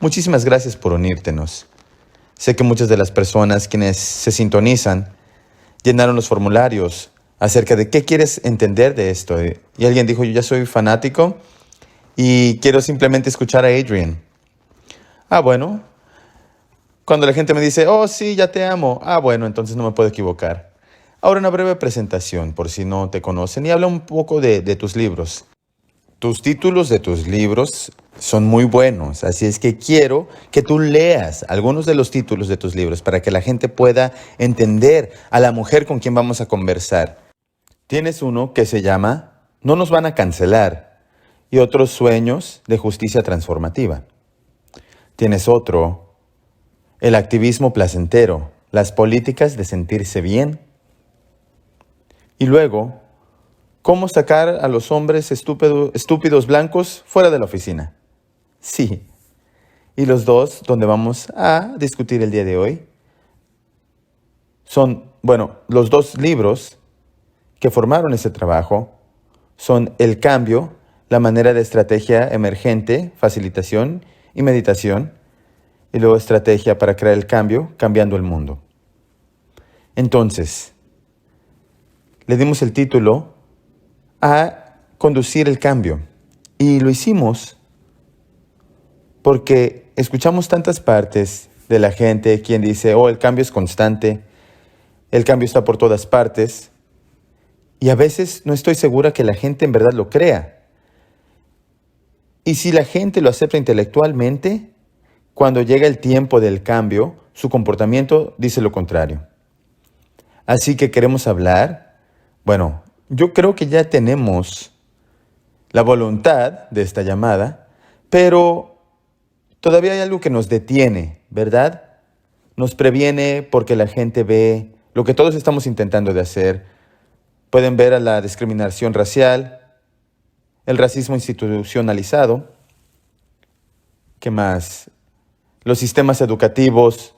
Muchísimas gracias por unírtenos. Sé que muchas de las personas quienes se sintonizan llenaron los formularios acerca de qué quieres entender de esto. Y alguien dijo, yo ya soy fanático y quiero simplemente escuchar a Adrian. Bueno, cuando la gente me dice, oh sí, ya te amo. Bueno, entonces no me puedo equivocar. Ahora una breve presentación, por si no te conocen, y habla un poco de tus libros. Tus títulos de tus libros son muy buenos, así es que quiero que tú leas algunos de los títulos de tus libros para que la gente pueda entender a la mujer con quien vamos a conversar. Tienes uno que se llama No nos van a cancelar y otros sueños de justicia transformativa. Tienes otro, El activismo placentero, las políticas de sentirse bien. Y luego, ¿cómo sacar a los hombres estúpidos blancos fuera de la oficina? Sí. Y los dos, donde vamos a discutir el día de hoy, son, los dos libros que formaron ese trabajo son El cambio, la manera de estrategia emergente, facilitación y meditación, y luego estrategia para crear el cambio, cambiando el mundo. Entonces, le dimos el título a conducir el cambio. Y lo hicimos porque escuchamos tantas partes de la gente quien dice, el cambio es constante, el cambio está por todas partes. Y a veces no estoy segura que la gente en verdad lo crea. Y si la gente lo acepta intelectualmente, cuando llega el tiempo del cambio, su comportamiento dice lo contrario. Así que queremos hablar, yo creo que ya tenemos la voluntad de esta llamada, pero todavía hay algo que nos detiene, ¿verdad? Nos previene porque la gente ve lo que todos estamos intentando de hacer. Pueden ver a la discriminación racial, el racismo institucionalizado. ¿Qué más? Los sistemas educativos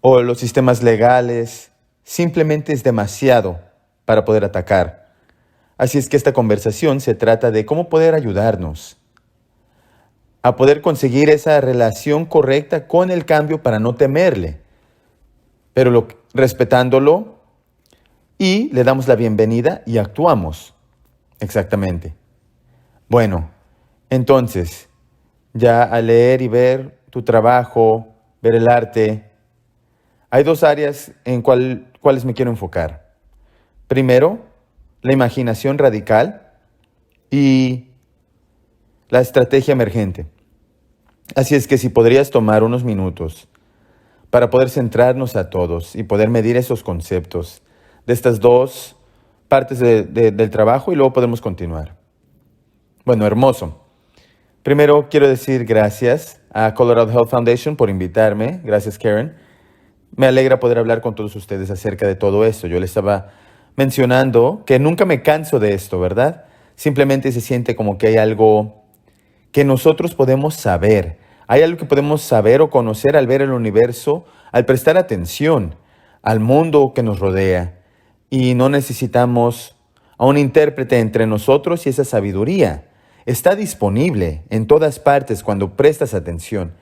o los sistemas legales. Simplemente es demasiado para poder atacar. Así es que esta conversación se trata de cómo poder ayudarnos a poder conseguir esa relación correcta con el cambio para no temerle, pero respetándolo, y le damos la bienvenida y actuamos. Exactamente. Entonces, ya al leer y ver tu trabajo, ver el arte, hay dos áreas en cuales me quiero enfocar. Primero, la imaginación radical y la estrategia emergente. Así es que si podrías tomar unos minutos para poder centrarnos a todos y poder medir esos conceptos de estas dos partes del trabajo, y luego podemos continuar. Hermoso. Primero quiero decir gracias a Colorado Health Foundation por invitarme. Gracias, Karen. Me alegra poder hablar con todos ustedes acerca de todo esto. Yo les estaba mencionando que nunca me canso de esto, ¿verdad? Simplemente se siente como que hay algo que nosotros podemos saber. Hay algo que podemos saber o conocer al ver el universo, al prestar atención al mundo que nos rodea. Y no necesitamos a un intérprete entre nosotros, y esa sabiduría está disponible en todas partes cuando prestas atención.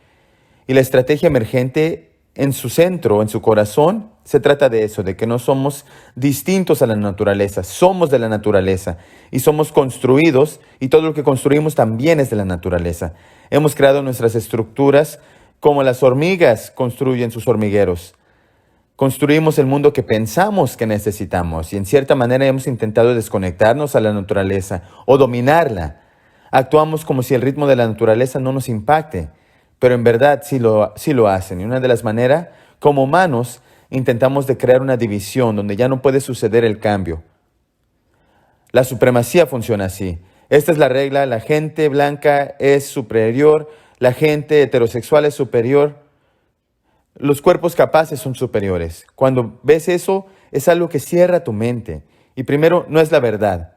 Y la estrategia emergente, en su centro, en su corazón, se trata de eso, de que no somos distintos a la naturaleza, somos de la naturaleza y somos construidos, y todo lo que construimos también es de la naturaleza. Hemos creado nuestras estructuras como las hormigas construyen sus hormigueros. Construimos el mundo que pensamos que necesitamos, y en cierta manera hemos intentado desconectarnos a la naturaleza o dominarla. Actuamos como si el ritmo de la naturaleza no nos impacte, pero en verdad sí lo hacen. Y una de las maneras, como humanos, intentamos de crear una división donde ya no puede suceder el cambio. La supremacía funciona así. Esta es la regla: la gente blanca es superior, la gente heterosexual es superior, los cuerpos capaces son superiores. Cuando ves eso, es algo que cierra tu mente. Y primero, no es la verdad.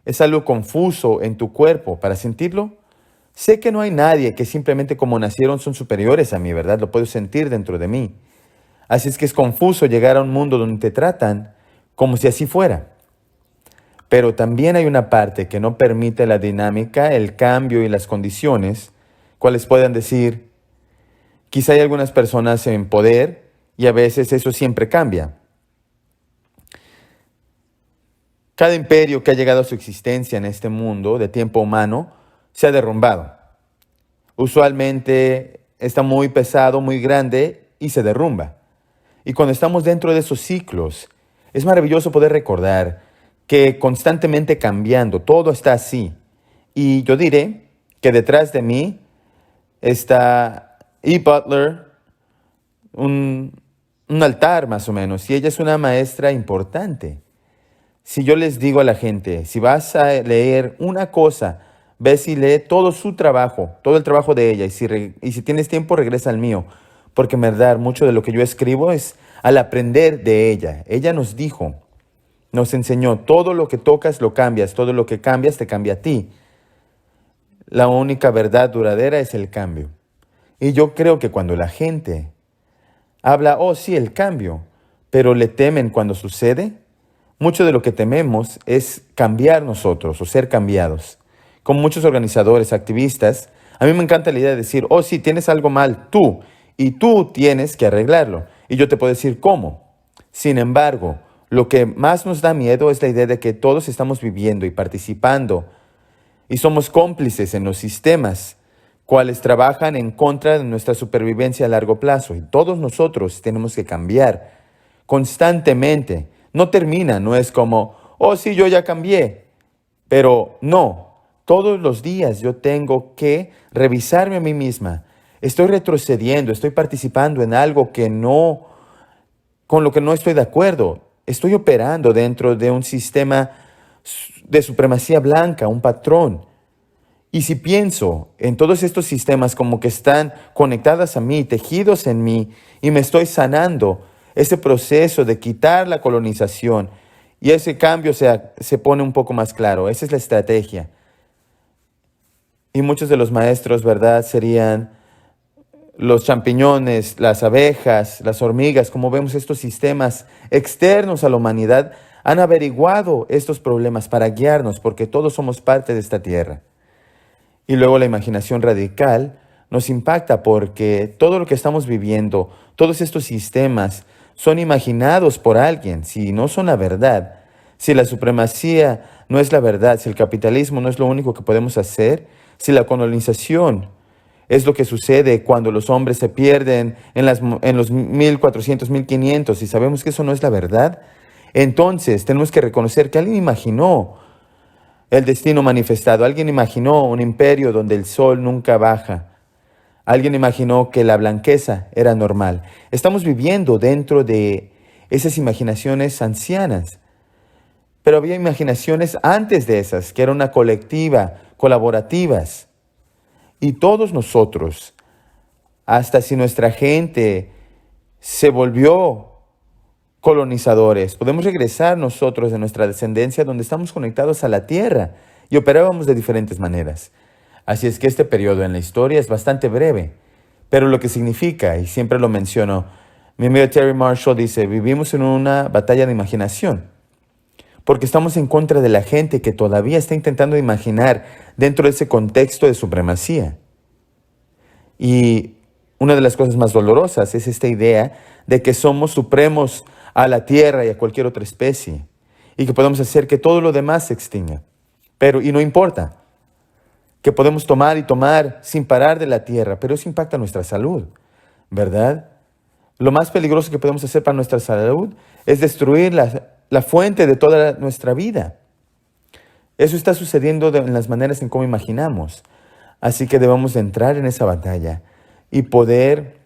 Es algo confuso en tu cuerpo. Para sentirlo, sé que no hay nadie que simplemente como nacieron son superiores a mí, ¿verdad? Lo puedo sentir dentro de mí. Así es que es confuso llegar a un mundo donde te tratan como si así fuera. Pero también hay una parte que no permite la dinámica, el cambio y las condiciones cuales puedan decir, quizá hay algunas personas en poder y a veces eso siempre cambia. Cada imperio que ha llegado a su existencia en este mundo de tiempo humano se ha derrumbado. Usualmente está muy pesado, muy grande y se derrumba. Y cuando estamos dentro de esos ciclos, es maravilloso poder recordar que constantemente cambiando, todo está así. Y yo diré que detrás de mí está E. Butler, un altar más o menos, y ella es una maestra importante. Si yo les digo a la gente, si vas a leer una cosa, ves y lee todo su trabajo, todo el trabajo de ella, y si tienes tiempo, regresa al mío, porque en verdad mucho de lo que yo escribo es al aprender de ella. Ella nos dijo, nos enseñó, todo lo que tocas lo cambias, todo lo que cambias te cambia a ti. La única verdad duradera es el cambio. Y yo creo que cuando la gente habla, oh sí, el cambio, pero le temen cuando sucede, mucho de lo que tememos es cambiar nosotros o ser cambiados. Con muchos organizadores, activistas, a mí me encanta la idea de decir, oh sí, tienes algo mal tú, y tú tienes que arreglarlo. Y yo te puedo decir cómo. Sin embargo, lo que más nos da miedo es la idea de que todos estamos viviendo y participando y somos cómplices en los sistemas cuales trabajan en contra de nuestra supervivencia a largo plazo. Y todos nosotros tenemos que cambiar constantemente. No termina, no es como, oh sí, yo ya cambié. Pero no, todos los días yo tengo que revisarme a mí misma. Estoy retrocediendo, estoy participando en algo con lo que no estoy de acuerdo. Estoy operando dentro de un sistema de supremacía blanca, un patrón. Y si pienso en todos estos sistemas como que están conectadas a mí, tejidos en mí, y me estoy sanando, ese proceso de quitar la colonización, y ese cambio se pone un poco más claro. Esa es la estrategia. Y muchos de los maestros, ¿verdad?, serían los champiñones, las abejas, las hormigas. Como vemos, estos sistemas externos a la humanidad han averiguado estos problemas para guiarnos, porque todos somos parte de esta tierra. Y luego la imaginación radical nos impacta porque todo lo que estamos viviendo, todos estos sistemas son imaginados por alguien, si no son la verdad. Si la supremacía no es la verdad, si el capitalismo no es lo único que podemos hacer, si la colonización es lo que sucede cuando los hombres se pierden en los 1400, 1500 y sabemos que eso no es la verdad, entonces tenemos que reconocer que alguien imaginó el destino manifestado. Alguien imaginó un imperio donde el sol nunca baja. Alguien imaginó que la blanqueza era normal. Estamos viviendo dentro de esas imaginaciones ancianas. Pero había imaginaciones antes de esas, que eran una colectiva, colaborativas. Y todos nosotros, hasta si nuestra gente se volvió colonizadores, podemos regresar nosotros de nuestra descendencia donde estamos conectados a la tierra y operábamos de diferentes maneras. Así es que este periodo en la historia es bastante breve, pero lo que significa, y siempre lo menciono, mi amigo Terry Marshall dice, vivimos en una batalla de imaginación, porque estamos en contra de la gente que todavía está intentando imaginar dentro de ese contexto de supremacía. Y una de las cosas más dolorosas es esta idea de que somos supremos a la tierra y a cualquier otra especie, y que podemos hacer que todo lo demás se extinga. Y no importa, que podemos tomar y tomar sin parar de la tierra, pero eso impacta nuestra salud, ¿verdad? Lo más peligroso que podemos hacer para nuestra salud es destruir la fuente de toda nuestra vida. Eso está sucediendo en las maneras en cómo imaginamos. Así que debemos de entrar en esa batalla y poder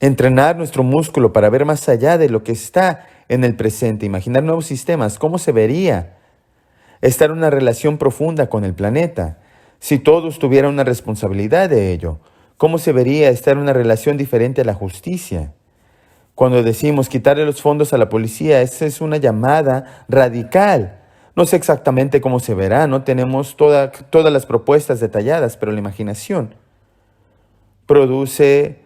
entrenar nuestro músculo para ver más allá de lo que está en el presente, imaginar nuevos sistemas, cómo se vería estar en una relación profunda con el planeta, si todos tuvieran una responsabilidad de ello, cómo se vería estar en una relación diferente a la justicia. Cuando decimos quitarle los fondos a la policía, esa es una llamada radical. No sé exactamente cómo se verá, no tenemos todas las propuestas detalladas, pero la imaginación produce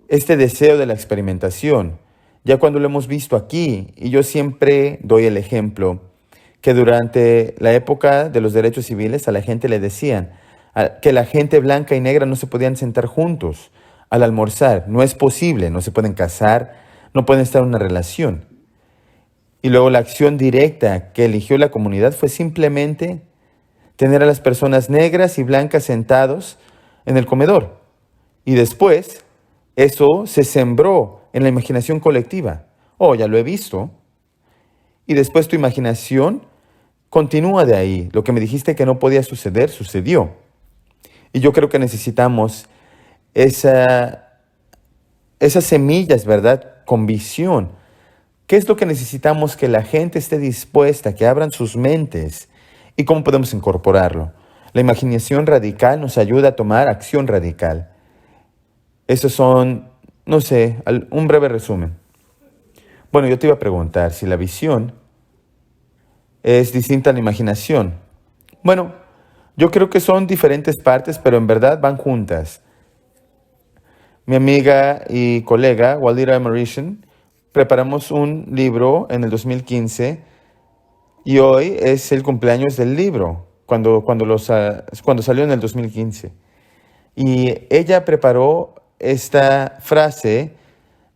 este deseo de la experimentación. Ya cuando lo hemos visto aquí, y yo siempre doy el ejemplo, que durante la época de los derechos civiles a la gente le decían, que la gente blanca y negra no se podían sentar juntos al almorzar. No es posible, no se pueden casar, no pueden estar en una relación. Y luego la acción directa que eligió la comunidad fue simplemente tener a las personas negras y blancas sentados en el comedor. Y después, eso se sembró en la imaginación colectiva. Oh, ya lo he visto. Y después tu imaginación continúa de ahí. Lo que me dijiste que no podía suceder, sucedió. Y yo creo que necesitamos esas semillas, ¿verdad? Con visión. ¿Qué es lo que necesitamos? Que la gente esté dispuesta, que abran sus mentes. ¿Y cómo podemos incorporarlo? La imaginación radical nos ayuda a tomar acción radical. Esos son, no sé, un breve resumen. Bueno, yo te iba a preguntar si la visión es distinta a la imaginación. Bueno, yo creo que son diferentes partes, pero en verdad van juntas. Mi amiga y colega, Walira Mauritian, preparamos un libro en el 2015 y hoy es el cumpleaños del libro, cuando salió en el 2015. Y ella preparó esta frase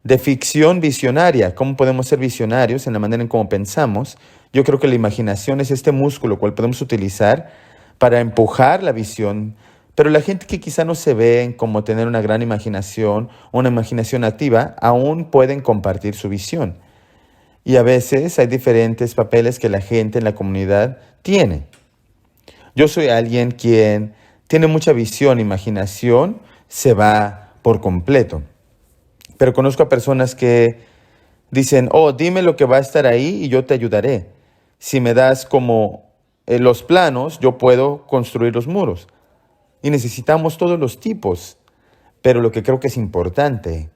de ficción visionaria. ¿Cómo podemos ser visionarios en la manera en cómo pensamos? Yo creo que la imaginación es este músculo cual podemos utilizar para empujar la visión. Pero la gente que quizá no se ve como tener una gran imaginación, una imaginación activa, aún pueden compartir su visión. Y a veces hay diferentes papeles que la gente en la comunidad tiene. Yo soy alguien quien tiene mucha visión, imaginación, se va por completo. Pero conozco a personas que dicen, oh, dime lo que va a estar ahí y yo te ayudaré. Si me das como los planos, yo puedo construir los muros. Y necesitamos todos los tipos. Pero lo que creo que es importante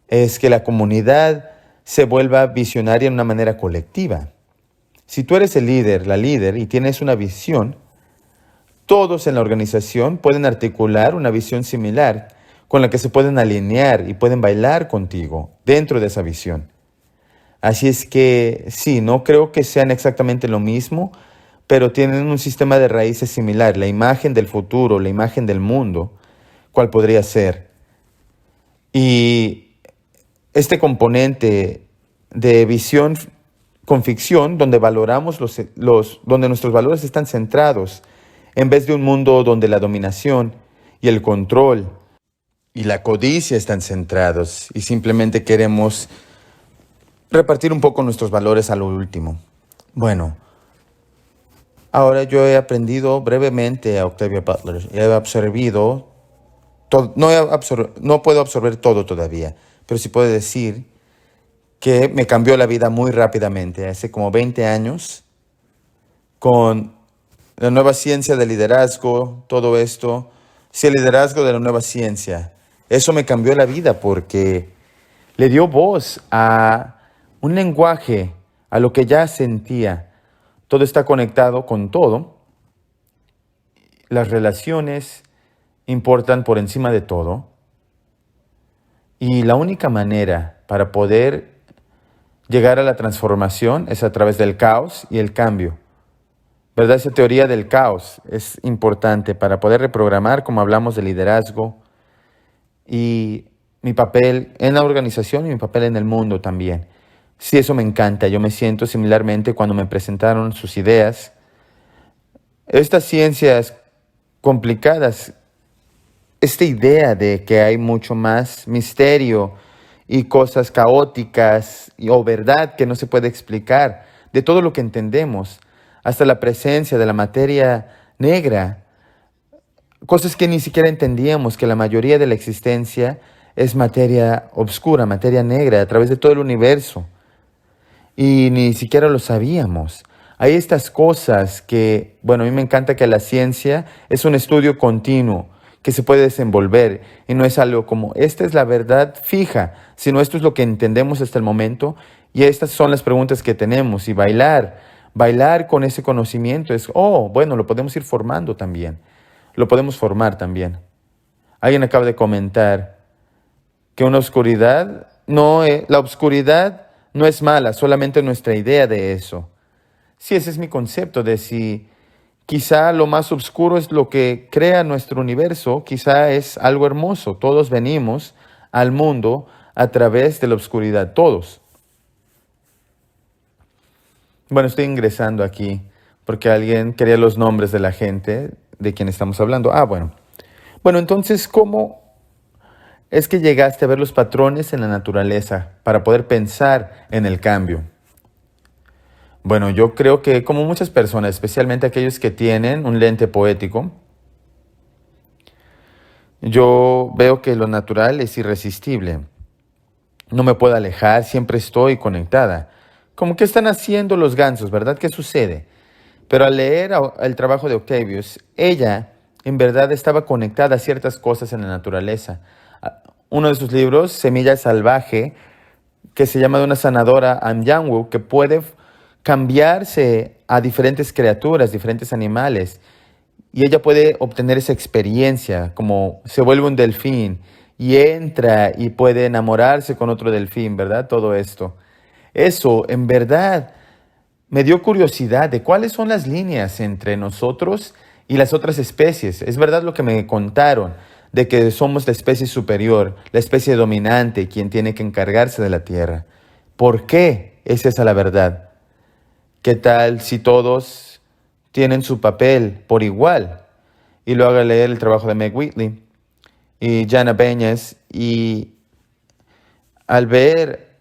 es que la comunidad se vuelva visionaria en una manera colectiva. Si tú eres el líder, la líder, y tienes una visión, todos en la organización pueden articular una visión similar con la que se pueden alinear y pueden bailar contigo dentro de esa visión. Así es que sí, no creo que sean exactamente lo mismo, pero tienen un sistema de raíces similar, la imagen del futuro, la imagen del mundo, cuál podría ser. Y este componente de visión con ficción, donde valoramos donde nuestros valores están centrados, en vez de un mundo donde la dominación y el control y la codicia están centrados y simplemente queremos repartir un poco nuestros valores a lo último. Bueno, ahora yo he aprendido brevemente a Octavia Butler. He absorbido, no puedo absorber todo todavía, pero sí puedo decir que me cambió la vida muy rápidamente. Hace como 20 años, con la nueva ciencia del liderazgo, todo esto, sí, el liderazgo de la nueva ciencia. Eso me cambió la vida porque le dio voz a un lenguaje, a lo que ya sentía. Todo está conectado con todo. Las relaciones importan por encima de todo. Y la única manera para poder llegar a la transformación es a través del caos y el cambio. ¿Verdad? Esa teoría del caos es importante para poder reprogramar, como hablamos de liderazgo, y mi papel en la organización y mi papel en el mundo también. Sí, eso me encanta. Yo me siento similarmente cuando me presentaron sus ideas. Estas ciencias complicadas, esta idea de que hay mucho más misterio y cosas caóticas o verdad que no se puede explicar, de todo lo que entendemos, hasta la presencia de la materia negra, cosas que ni siquiera entendíamos, que la mayoría de la existencia es materia oscura, materia negra, a través de todo el universo. Y ni siquiera lo sabíamos. Hay estas cosas que, bueno, a mí me encanta que la ciencia es un estudio continuo, que se puede desenvolver y no es algo como, esta es la verdad fija, sino esto es lo que entendemos hasta el momento y estas son las preguntas que tenemos. Y bailar con ese conocimiento es, oh, bueno, lo podemos ir formando también, lo podemos formar también. Alguien acaba de comentar que la oscuridad no es mala, solamente nuestra idea de eso. Sí, ese es mi concepto de si Quizá lo más oscuro es lo que crea nuestro universo, quizá es algo hermoso. Todos venimos al mundo a través de la oscuridad, todos. Bueno, estoy ingresando aquí porque alguien quería los nombres de la gente de quien estamos hablando. Bueno. Bueno, entonces, ¿cómo es que llegaste a ver los patrones en la naturaleza para poder pensar en el cambio? Bueno, yo creo que como muchas personas, especialmente aquellos que tienen un lente poético, yo veo que lo natural es irresistible. No me puedo alejar, siempre estoy conectada. Como que están haciendo los gansos, ¿verdad? ¿Qué sucede? Pero al leer el trabajo de Octavius, ella en verdad estaba conectada a ciertas cosas en la naturaleza. Uno de sus libros, Semilla Salvaje, que se llama de una sanadora, Amyanwu, que puede cambiarse a diferentes criaturas, diferentes animales, y ella puede obtener esa experiencia, como se vuelve un delfín y entra y puede enamorarse con otro delfín, ¿verdad? Todo esto. Eso, en verdad, me dio curiosidad de cuáles son las líneas entre nosotros y las otras especies. Es verdad lo que me contaron, de que somos la especie superior, la especie dominante, quien tiene que encargarse de la Tierra. ¿Por qué es esa la verdad? ¿Qué tal si todos tienen su papel por igual? Y luego leer el trabajo de Meg Whitley y Jana Beñas, y al ver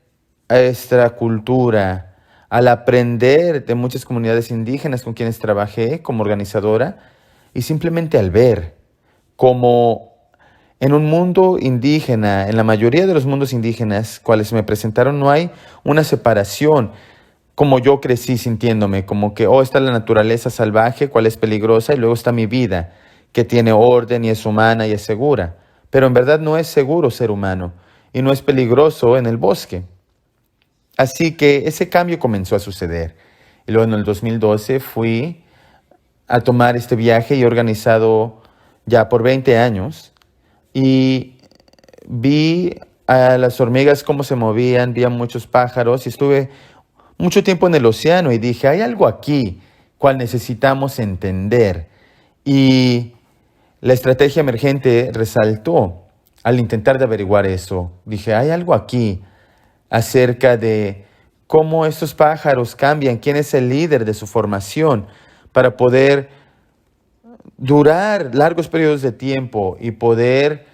a esta cultura, al aprender de muchas comunidades indígenas con quienes trabajé como organizadora, y simplemente al ver cómo en un mundo indígena, en la mayoría de los mundos indígenas cuales me presentaron, no hay una separación como yo crecí sintiéndome, como que, está la naturaleza salvaje, cual es peligrosa, y luego está mi vida, que tiene orden y es humana y es segura. Pero en verdad no es seguro ser humano y no es peligroso en el bosque. Así que ese cambio comenzó a suceder. Y luego en el 2012 fui a tomar este viaje y he organizado ya por 20 años y vi a las hormigas cómo se movían, vi a muchos pájaros y estuve mucho tiempo en el océano y dije, hay algo aquí cual necesitamos entender. Y la estrategia emergente resaltó al intentar de averiguar eso. Dije, hay algo aquí acerca de cómo estos pájaros cambian, quién es el líder de su formación para poder durar largos periodos de tiempo y poder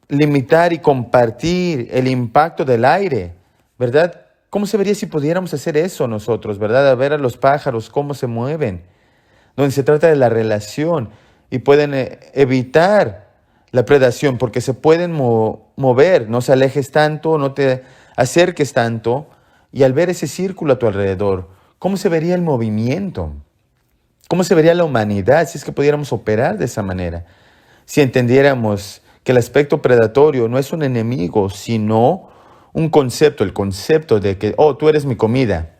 limitar y compartir el impacto del aire, ¿verdad? ¿Cómo se vería si pudiéramos hacer eso nosotros, ¿verdad? A ver a los pájaros cómo se mueven, donde se trata de la relación y pueden evitar la predación porque se pueden mover, no se alejes tanto, no te acerques tanto, y al ver ese círculo a tu alrededor, ¿cómo se vería el movimiento? ¿Cómo se vería la humanidad si es que pudiéramos operar de esa manera? Si entendiéramos que el aspecto predatorio no es un enemigo, sino un concepto, el concepto de que, tú eres mi comida.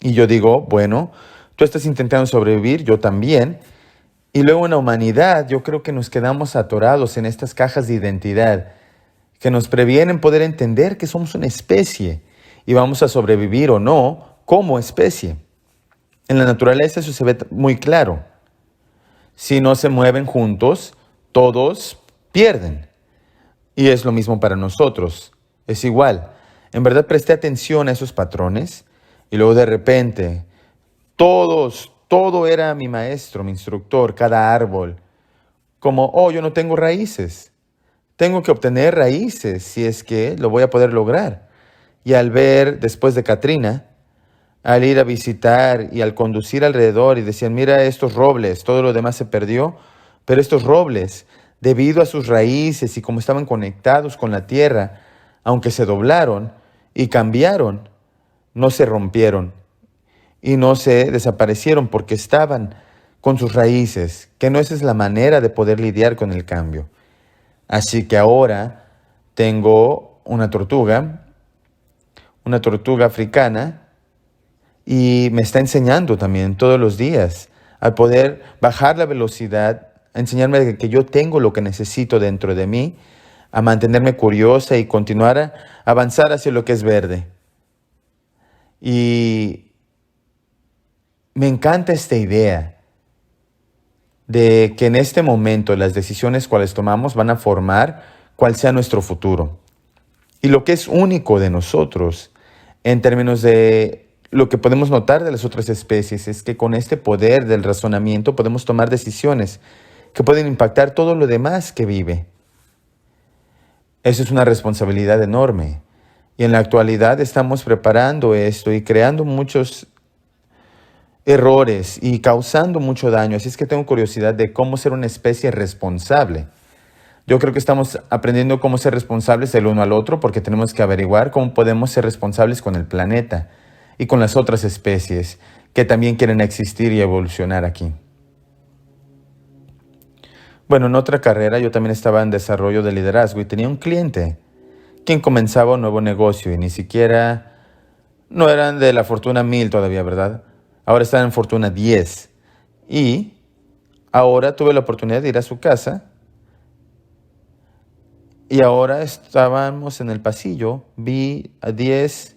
Y yo digo, bueno, tú estás intentando sobrevivir, yo también. Y luego en la humanidad yo creo que nos quedamos atorados en estas cajas de identidad que nos previenen poder entender que somos una especie y vamos a sobrevivir o no como especie. En la naturaleza eso se ve muy claro. Si no se mueven juntos, todos pierden. Y es lo mismo para nosotros. Es igual. En verdad presté atención a esos patrones y luego de repente todo era mi maestro, mi instructor, cada árbol. Como, yo no tengo raíces. Tengo que obtener raíces si es que lo voy a poder lograr. Y al ver, después de Katrina, al ir a visitar y al conducir alrededor y decían, mira estos robles, todo lo demás se perdió, pero estos robles, debido a sus raíces y como estaban conectados con la tierra, aunque se doblaron y cambiaron, no se rompieron y no se desaparecieron porque estaban con sus raíces, que no esa es la manera de poder lidiar con el cambio. Así que ahora tengo una tortuga africana, y me está enseñando también todos los días al poder bajar la velocidad, a enseñarme que yo tengo lo que necesito dentro de mí, a mantenerme curiosa y continuar a avanzar hacia lo que es verde. Y me encanta esta idea de que en este momento las decisiones cuales tomamos van a formar cuál sea nuestro futuro. Y lo que es único de nosotros en términos de lo que podemos notar de las otras especies es que con este poder del razonamiento podemos tomar decisiones que pueden impactar todo lo demás que vive. Eso es una responsabilidad enorme. Y en la actualidad estamos preparando esto y creando muchos errores y causando mucho daño. Así es que tengo curiosidad de cómo ser una especie responsable. Yo creo que estamos aprendiendo cómo ser responsables el uno al otro porque tenemos que averiguar cómo podemos ser responsables con el planeta y con las otras especies que también quieren existir y evolucionar aquí. Bueno, en otra carrera yo también estaba en desarrollo de liderazgo y tenía un cliente quien comenzaba un nuevo negocio y ni siquiera, no eran de la fortuna 1000 todavía, ¿verdad? Ahora están en fortuna 10. Y ahora tuve la oportunidad de ir a su casa y ahora estábamos en el pasillo, vi a 10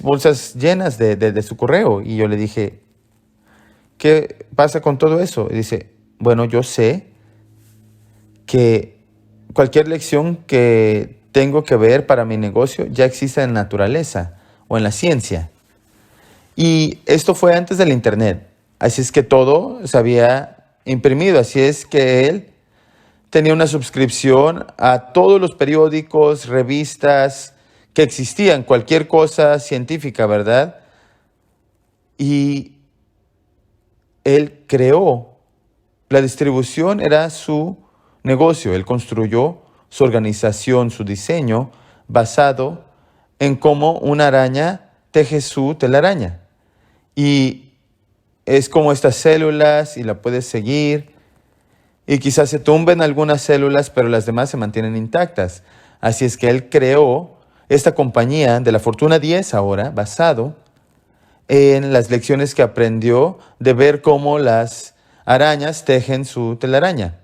bolsas llenas de su correo y yo le dije, ¿qué pasa con todo eso? Y dice, bueno, yo sé que cualquier lección que tengo que ver para mi negocio ya existe en la naturaleza o en la ciencia. Y esto fue antes del internet. Así es que todo se había imprimido. Así es que él tenía una suscripción a todos los periódicos, revistas que existían, cualquier cosa científica, ¿verdad? Y él creó, la distribución era su negocio, él construyó su organización, su diseño, basado en cómo una araña teje su telaraña. Y es como estas células y la puedes seguir y quizás se tumben algunas células, pero las demás se mantienen intactas. Así es que él creó esta compañía de la Fortuna 10 ahora, basado en las lecciones que aprendió de ver cómo las arañas tejen su telaraña.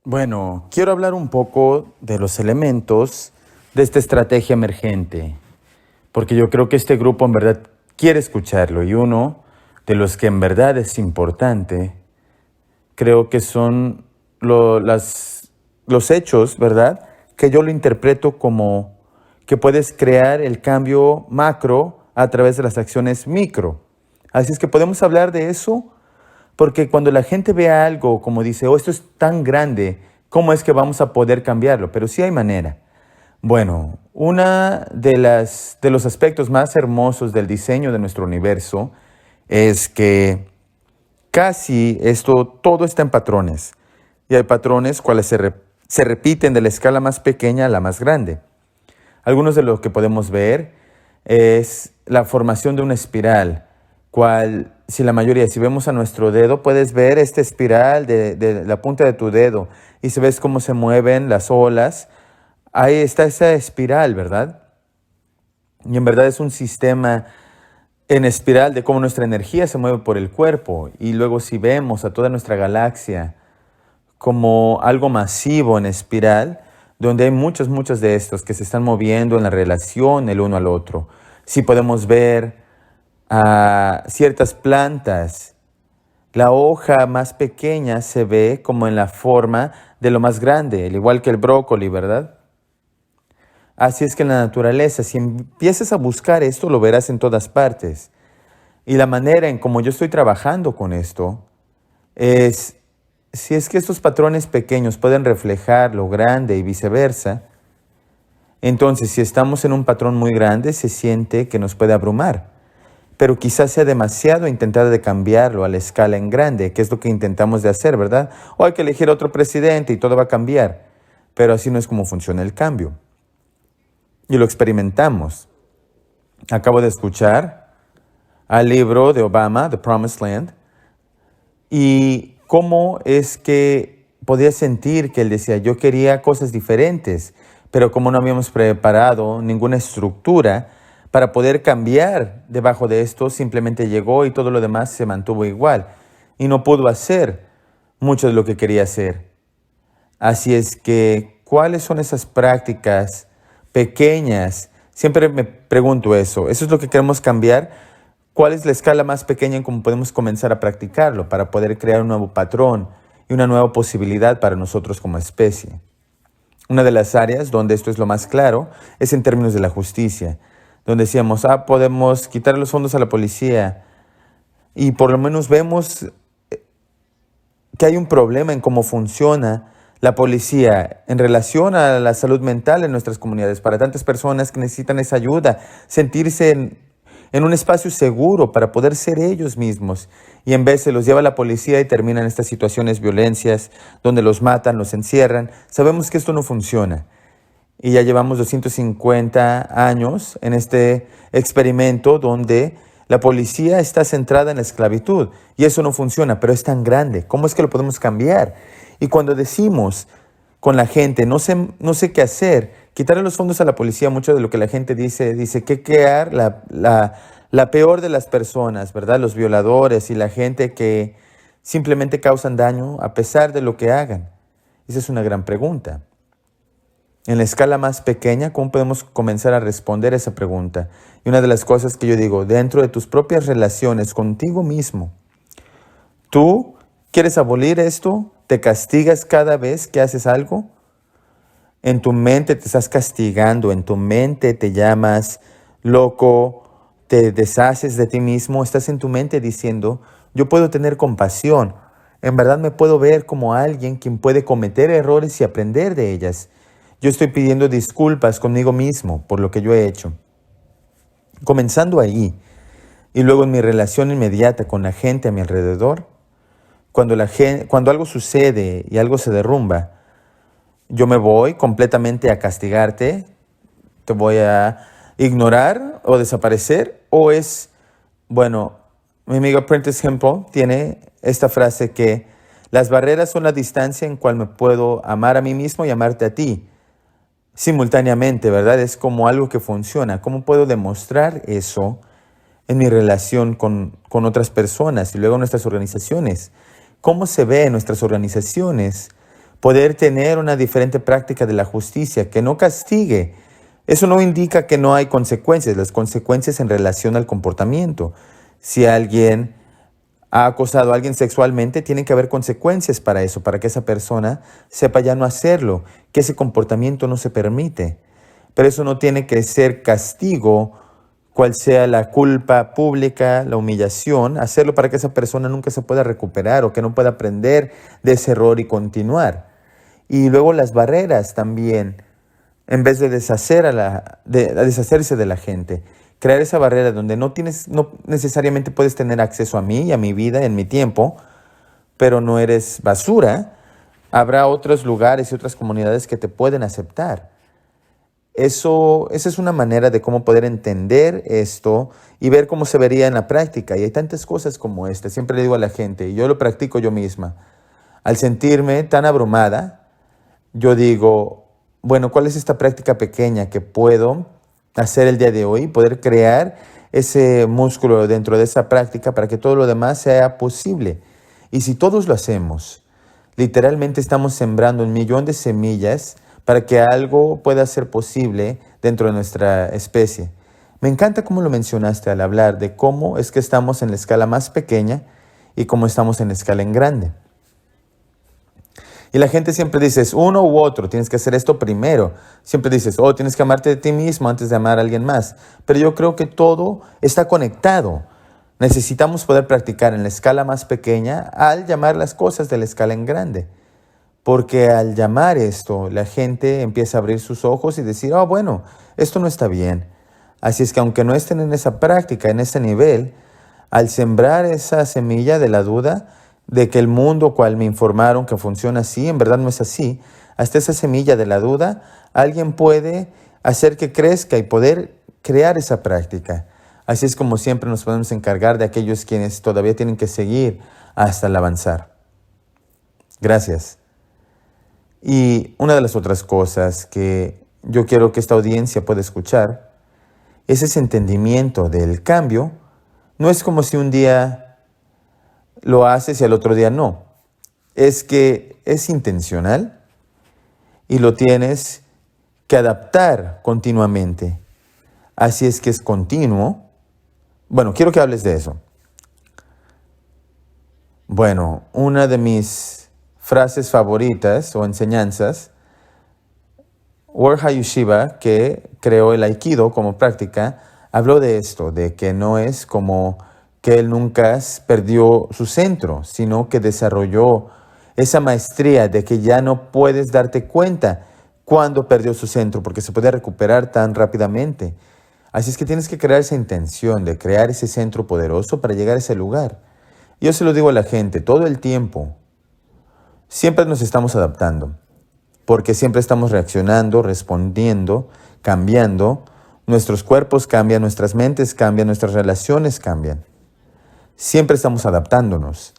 Bueno, quiero hablar un poco de los elementos de esta estrategia emergente, porque yo creo que este grupo en verdad quiere escucharlo y uno de los que en verdad es importante, creo que son los hechos, ¿verdad? Que yo lo interpreto como que puedes crear el cambio macro a través de las acciones micro. Así es que podemos hablar de eso porque cuando la gente ve algo como dice, oh, esto es tan grande, ¿cómo es que vamos a poder cambiarlo? Pero sí hay manera. Bueno, de los aspectos más hermosos del diseño de nuestro universo es que casi todo está en patrones. Y hay patrones cuales se repiten de la escala más pequeña a la más grande. Algunos de los que podemos ver es la formación de una espiral, si vemos a nuestro dedo, puedes ver esta espiral de la punta de tu dedo y si ves cómo se mueven las olas, ahí está esa espiral, ¿verdad? Y en verdad es un sistema en espiral de cómo nuestra energía se mueve por el cuerpo. Y luego si vemos a toda nuestra galaxia como algo masivo en espiral, donde hay muchos de estos que se están moviendo en la relación el uno al otro. Si podemos ver a ciertas plantas, la hoja más pequeña se ve como en la forma de lo más grande, al igual que el brócoli, ¿verdad? Así es que en la naturaleza, si empiezas a buscar esto, lo verás en todas partes. Y la manera en cómo yo estoy trabajando con esto es, si es que estos patrones pequeños pueden reflejar lo grande y viceversa, entonces si estamos en un patrón muy grande, se siente que nos puede abrumar. Pero quizás sea demasiado intentar de cambiarlo a la escala en grande, que es lo que intentamos de hacer, ¿verdad? O hay que elegir otro presidente y todo va a cambiar. Pero así no es como funciona el cambio. Y lo experimentamos. Acabo de escuchar al libro de Obama, The Promised Land, y cómo es que podía sentir que él decía, yo quería cosas diferentes, pero como no habíamos preparado ninguna estructura para poder cambiar debajo de esto, simplemente llegó y todo lo demás se mantuvo igual y no pudo hacer mucho de lo que quería hacer. Así es que, ¿cuáles son esas prácticas pequeñas? Siempre me pregunto eso. ¿Eso es lo que queremos cambiar? ¿Cuál es la escala más pequeña en cómo podemos comenzar a practicarlo para poder crear un nuevo patrón y una nueva posibilidad para nosotros como especie? Una de las áreas donde esto es lo más claro es en términos de la justicia, donde decíamos, podemos quitar los fondos a la policía y por lo menos vemos que hay un problema en cómo funciona la policía en relación a la salud mental en nuestras comunidades, para tantas personas que necesitan esa ayuda, sentirse en un espacio seguro para poder ser ellos mismos. Y en vez se los lleva la policía y terminan estas situaciones violencias, donde los matan, los encierran. Sabemos que esto no funciona. Y ya llevamos 250 años en este experimento donde la policía está centrada en la esclavitud. Y eso no funciona, pero es tan grande. ¿Cómo es que lo podemos cambiar? Y cuando decimos con la gente, no sé qué hacer, quitarle los fondos a la policía, mucho de lo que la gente dice que crear la peor de las personas, ¿verdad? Los violadores y la gente que simplemente causan daño a pesar de lo que hagan. Esa es una gran pregunta. En la escala más pequeña, ¿cómo podemos comenzar a responder esa pregunta? Y una de las cosas que yo digo, dentro de tus propias relaciones contigo mismo, ¿tú quieres abolir esto? ¿Te castigas cada vez que haces algo? En tu mente te estás castigando, en tu mente te llamas loco, te deshaces de ti mismo, estás en tu mente diciendo, yo puedo tener compasión, en verdad me puedo ver como alguien quien puede cometer errores y aprender de ellas. Yo estoy pidiendo disculpas conmigo mismo por lo que yo he hecho. Comenzando ahí, y luego en mi relación inmediata con la gente a mi alrededor, cuando algo sucede y algo se derrumba, yo me voy completamente a castigarte, te voy a ignorar o desaparecer, o mi amigo Prentice Hempel tiene esta frase que las barreras son la distancia en cual me puedo amar a mí mismo y amarte a ti simultáneamente, ¿verdad? Es como algo que funciona. ¿Cómo puedo demostrar eso en mi relación con otras personas y luego en nuestras organizaciones? ¿Cómo se ve en nuestras organizaciones? poder tener una diferente práctica de la justicia, que no castigue. Eso no indica que no hay consecuencias, las consecuencias en relación al comportamiento. Si alguien ha acosado a alguien sexualmente, tiene que haber consecuencias para eso, para que esa persona sepa ya no hacerlo, que ese comportamiento no se permite. Pero eso no tiene que ser castigo, cual sea la culpa pública, la humillación, hacerlo para que esa persona nunca se pueda recuperar o que no pueda aprender de ese error y continuar. Y luego las barreras también, en vez de deshacerse de la gente, crear esa barrera donde no necesariamente puedes tener acceso a mí y a mi vida en mi tiempo, pero no eres basura. Habrá otros lugares y otras comunidades que te pueden aceptar. Esa es una manera de cómo poder entender esto y ver cómo se vería en la práctica. Y hay tantas cosas como esta. Siempre le digo a la gente, y yo lo practico yo misma. Al sentirme tan abrumada, yo digo, bueno, ¿cuál es esta práctica pequeña que puedo hacer el día de hoy? Poder crear ese músculo dentro de esa práctica para que todo lo demás sea posible. Y si todos lo hacemos, literalmente estamos sembrando 1,000,000 de semillas para que algo pueda ser posible dentro de nuestra especie. Me encanta cómo lo mencionaste al hablar de cómo es que estamos en la escala más pequeña y cómo estamos en la escala en grande. Y la gente siempre dice, es uno u otro, tienes que hacer esto primero. Siempre dices, tienes que amarte de ti mismo antes de amar a alguien más. Pero yo creo que todo está conectado. Necesitamos poder practicar en la escala más pequeña al llamar las cosas de la escala en grande. Porque al llamar esto, la gente empieza a abrir sus ojos y decir, bueno, esto no está bien. Así es que aunque no estén en esa práctica, en ese nivel, al sembrar esa semilla de la duda de que el mundo cual me informaron que funciona así, en verdad no es así, hasta esa semilla de la duda, alguien puede hacer que crezca y poder crear esa práctica. Así es como siempre nos podemos encargar de aquellos quienes todavía tienen que seguir hasta el avanzar. Gracias. Y una de las otras cosas que yo quiero que esta audiencia pueda escuchar es ese entendimiento del cambio. No es como si un día lo haces y al otro día no. Es que es intencional y lo tienes que adaptar continuamente. Así es que es continuo. Bueno, quiero que hables de eso. Bueno, una de mis frases favoritas o enseñanzas, Warha Shiva, que creó el Aikido como práctica, habló de esto, de que no es como que él nunca perdió su centro, sino que desarrolló esa maestría de que ya no puedes darte cuenta cuando perdió su centro, porque se puede recuperar tan rápidamente. Así es que tienes que crear esa intención de crear ese centro poderoso para llegar a ese lugar. Yo se lo digo a la gente todo el tiempo. Siempre nos estamos adaptando, porque siempre estamos reaccionando, respondiendo, cambiando. Nuestros cuerpos cambian, nuestras mentes cambian, nuestras relaciones cambian. Siempre estamos adaptándonos.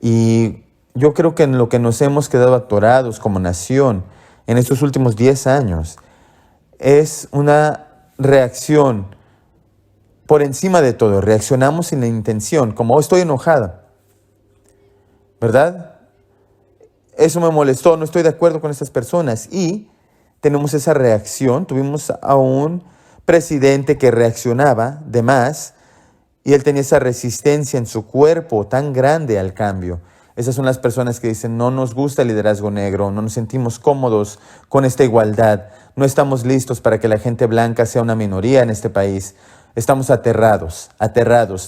Y yo creo que en lo que nos hemos quedado atorados como nación en estos últimos 10 años es una reacción por encima de todo. Reaccionamos sin la intención, como estoy enojada, ¿verdad? Eso me molestó, no estoy de acuerdo con estas personas. Y tenemos esa reacción. Tuvimos a un presidente que reaccionaba de más y él tenía esa resistencia en su cuerpo tan grande al cambio. Esas son las personas que dicen, no nos gusta el liderazgo negro, no nos sentimos cómodos con esta igualdad, no estamos listos para que la gente blanca sea una minoría en este país. Estamos aterrados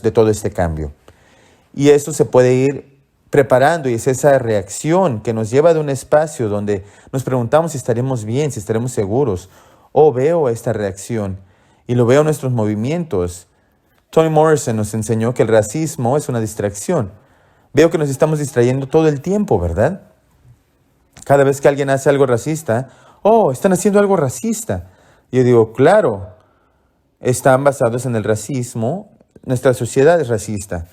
de todo este cambio. Y eso se puede ir preparando y es esa reacción que nos lleva de un espacio donde nos preguntamos si estaremos bien, si estaremos seguros. Veo esta reacción y lo veo en nuestros movimientos. Toni Morrison nos enseñó que el racismo es una distracción. Veo que nos estamos distrayendo todo el tiempo, ¿verdad? Cada vez que alguien hace algo racista, están haciendo algo racista. Y yo digo, claro, están basados en el racismo. Nuestra sociedad es racista.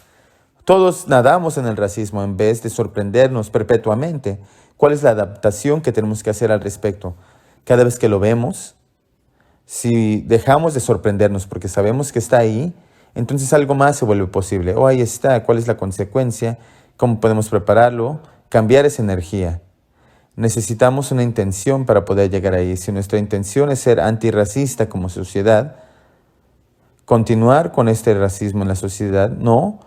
Todos nadamos en el racismo en vez de sorprendernos perpetuamente. ¿Cuál es la adaptación que tenemos que hacer al respecto? Cada vez que lo vemos, si dejamos de sorprendernos porque sabemos que está ahí, entonces algo más se vuelve posible. Ahí está, ¿cuál es la consecuencia? ¿Cómo podemos prepararlo? Cambiar esa energía. Necesitamos una intención para poder llegar ahí. Si nuestra intención es ser antirracista como sociedad, continuar con este racismo en la sociedad, no,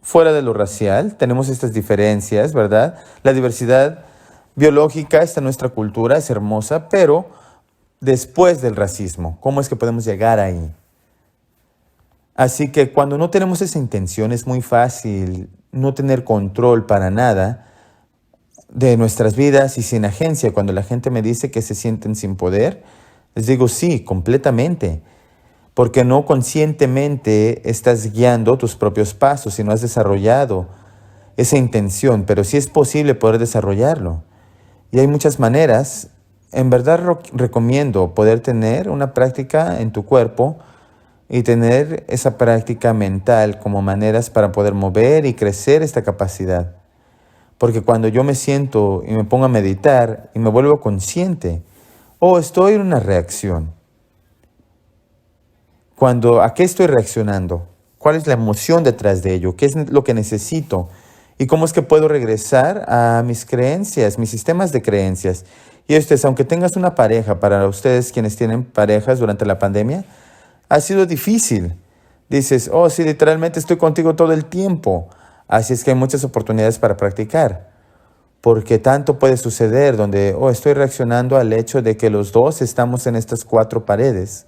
fuera de lo racial, tenemos estas diferencias, ¿verdad? La diversidad biológica está en nuestra cultura, es hermosa, pero después del racismo, ¿cómo es que podemos llegar ahí? Así que cuando no tenemos esa intención es muy fácil no tener control para nada de nuestras vidas y sin agencia. Cuando la gente me dice que se sienten sin poder, les digo sí, completamente, porque no conscientemente estás guiando tus propios pasos y no has desarrollado esa intención, pero sí es posible poder desarrollarlo. Y hay muchas maneras. En verdad recomiendo poder tener una práctica en tu cuerpo y tener esa práctica mental como maneras para poder mover y crecer esta capacidad. Porque cuando yo me siento y me pongo a meditar y me vuelvo consciente, estoy en una reacción. ¿A qué estoy reaccionando? ¿Cuál es la emoción detrás de ello? ¿Qué es lo que necesito? ¿Y cómo es que puedo regresar a mis creencias, mis sistemas de creencias? Y esto es, aunque tengas una pareja, para ustedes quienes tienen parejas durante la pandemia, ha sido difícil. Dices, sí, literalmente estoy contigo todo el tiempo. Así es que hay muchas oportunidades para practicar. Porque tanto puede suceder donde, estoy reaccionando al hecho de que los dos estamos en estas 4 paredes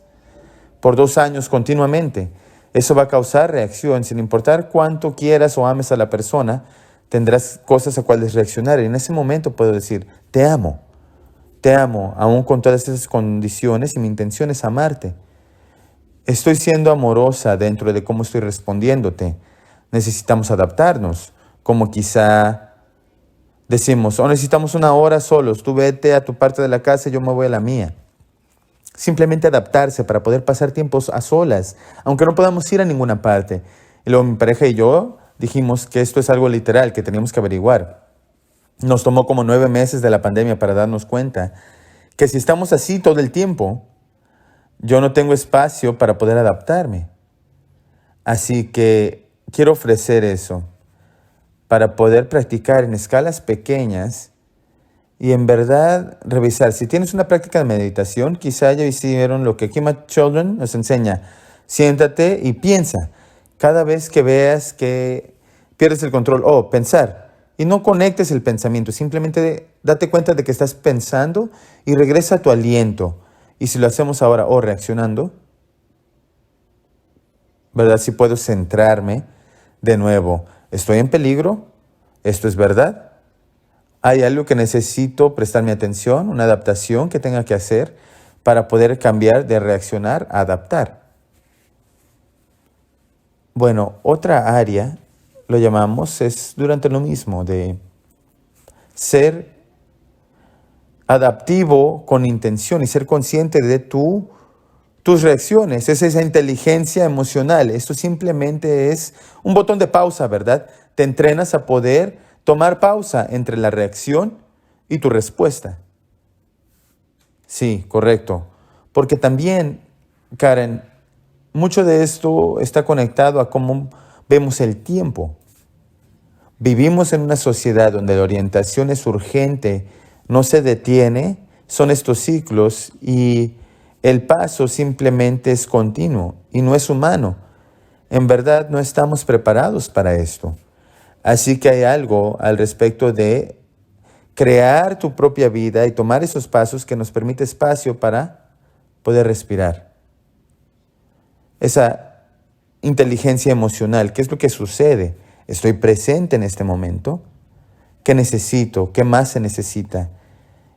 por 2 años continuamente. Eso va a causar reacción. Sin importar cuánto quieras o ames a la persona, tendrás cosas a cuales reaccionar. Y en ese momento puedo decir, te amo, aún con todas esas condiciones y mi intención es amarte. Estoy siendo amorosa dentro de cómo estoy respondiéndote. Necesitamos adaptarnos, como quizá decimos, necesitamos 1 hora solos, tú vete a tu parte de la casa y yo me voy a la mía. Simplemente adaptarse para poder pasar tiempos a solas, aunque no podamos ir a ninguna parte. Y luego mi pareja y yo dijimos que esto es algo literal, que teníamos que averiguar. Nos tomó como 9 meses de la pandemia para darnos cuenta que si estamos así todo el tiempo, yo no tengo espacio para poder adaptarme. Así que quiero ofrecer eso para poder practicar en escalas pequeñas y en verdad revisar. Si tienes una práctica de meditación, quizá ya hicieron lo que Kima Children nos enseña. Siéntate y piensa. Cada vez que veas que pierdes el control, pensar. Y no conectes el pensamiento, simplemente date cuenta de que estás pensando y regresa a tu aliento. Y si lo hacemos ahora, reaccionando, ¿verdad? Si puedo centrarme de nuevo. ¿Estoy en peligro? ¿Esto es verdad? ¿Hay algo que necesito prestarme atención? ¿Una adaptación que tenga que hacer para poder cambiar de reaccionar a adaptar? Bueno, otra área, lo llamamos, es durante lo mismo, de ser adaptivo con intención y ser consciente de tus reacciones. Es esa inteligencia emocional. Esto simplemente es un botón de pausa, ¿verdad? Te entrenas a poder tomar pausa entre la reacción y tu respuesta. Sí, correcto. Porque también, Karen, mucho de esto está conectado a cómo vemos el tiempo. Vivimos en una sociedad donde la orientación es urgente, no se detiene, son estos ciclos y el paso simplemente es continuo y no es humano. En verdad no estamos preparados para esto. Así que hay algo al respecto de crear tu propia vida y tomar esos pasos que nos permite espacio para poder respirar. Esa inteligencia emocional, ¿qué es lo que sucede? ¿Estoy presente en este momento? ¿Qué necesito? ¿Qué más se necesita?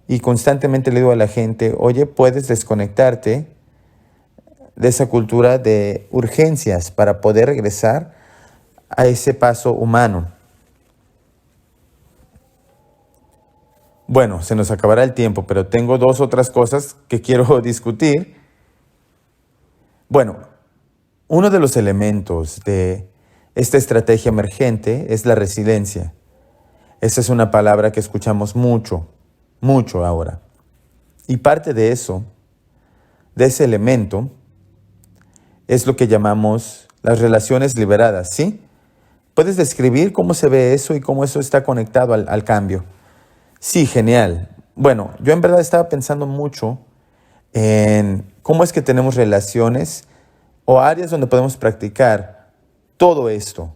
Y constantemente le digo a la gente, puedes desconectarte de esa cultura de urgencias para poder regresar a ese paso humano. Bueno, se nos acabará el tiempo, pero tengo 2 otras cosas que quiero discutir. Bueno, uno de los elementos de esta estrategia emergente es la resiliencia. Esa es una palabra que escuchamos mucho ahora. Y parte de eso, de ese elemento, es lo que llamamos las relaciones liberadas, ¿sí? ¿Puedes describir cómo se ve eso y cómo eso está conectado al cambio? Sí, genial. Bueno, yo en verdad estaba pensando mucho en cómo es que tenemos relaciones o áreas donde podemos practicar todo esto.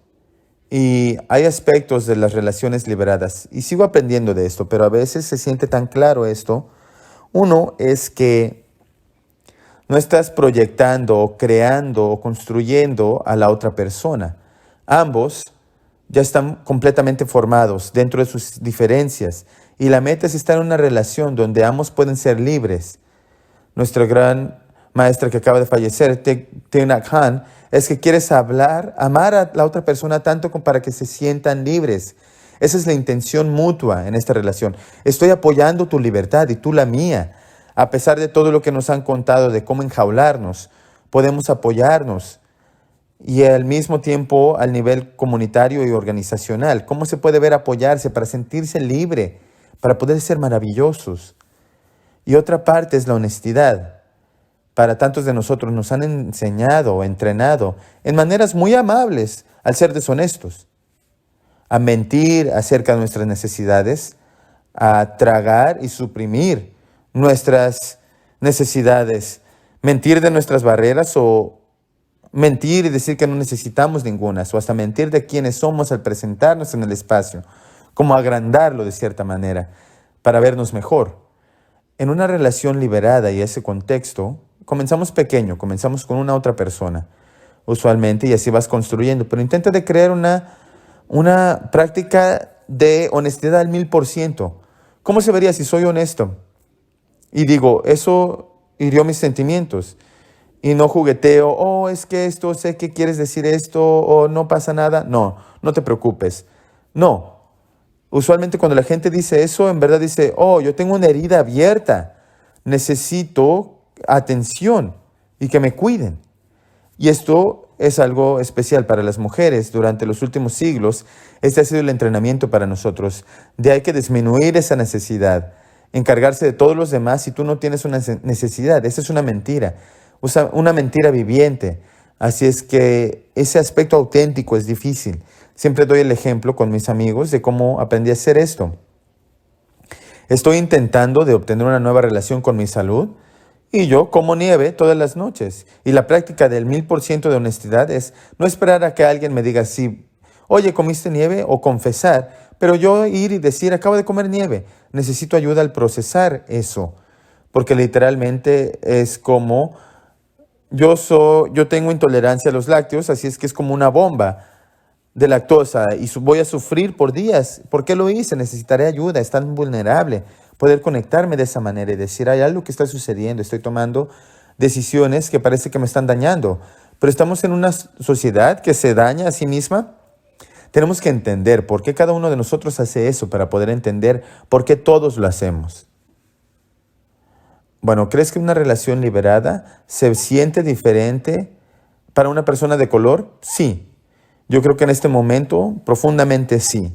Y hay aspectos de las relaciones liberadas, y sigo aprendiendo de esto, pero a veces se siente tan claro esto. Uno es que no estás proyectando, o creando o construyendo a la otra persona. Ambos ya están completamente formados dentro de sus diferencias, y la meta es estar en una relación donde ambos pueden ser libres. Nuestra gran maestra que acaba de fallecer, Thich Nhat Hanh, es que quieres amar a la otra persona tanto como para que se sientan libres. Esa es la intención mutua en esta relación. Estoy apoyando tu libertad y tú la mía. A pesar de todo lo que nos han contado de cómo enjaularnos, podemos apoyarnos. Y al mismo tiempo al nivel comunitario y organizacional, ¿cómo se puede ver apoyarse para sentirse libre, para poder ser maravillosos? Y otra parte es la honestidad. Para tantos de nosotros nos han enseñado o entrenado en maneras muy amables al ser deshonestos, a mentir acerca de nuestras necesidades, a tragar y suprimir nuestras necesidades, mentir de nuestras barreras o mentir y decir que no necesitamos ninguna, o hasta mentir de quiénes somos al presentarnos en el espacio, como agrandarlo de cierta manera para vernos mejor. En una relación liberada y ese contexto, comenzamos pequeño, comenzamos con una otra persona, usualmente, y así vas construyendo. Pero intenta de crear una práctica de honestidad al 1000%. ¿Cómo se vería si soy honesto? Y digo, eso hirió mis sentimientos. Y no jugueteo, oh, es que esto, sé que quieres decir esto, o no pasa nada. No, no te preocupes. No. Usualmente cuando la gente dice eso, en verdad dice, oh, yo tengo una herida abierta, necesito atención y que me cuiden. Y esto es algo especial para las mujeres. Durante los últimos siglos, este ha sido el entrenamiento para nosotros, de hay que disminuir esa necesidad, encargarse de todos los demás si tú no tienes una necesidad. Esa es una mentira, una mentira viviente. Así es que ese aspecto auténtico es difícil. Siempre doy el ejemplo con mis amigos de cómo aprendí a hacer esto. Estoy intentando de obtener una nueva relación con mi salud y yo como nieve todas las noches. Y la práctica del 1000% de honestidad es no esperar a que alguien me diga sí, oye, ¿comiste nieve? O confesar, pero yo ir y decir, acabo de comer nieve. Necesito ayuda al procesar eso, porque literalmente es como yo tengo intolerancia a los lácteos, así es que es como una bomba de lactosa y voy a sufrir por días. ¿Por qué lo hice? Necesitaré ayuda, es tan vulnerable. Poder conectarme de esa manera y decir, hay algo que está sucediendo, estoy tomando decisiones que parece que me están dañando. Pero estamos en una sociedad que se daña a sí misma. Tenemos que entender por qué cada uno de nosotros hace eso para poder entender por qué todos lo hacemos. Bueno, ¿crees que una relación liberada se siente diferente para una persona de color? Sí. Yo creo que en este momento profundamente sí,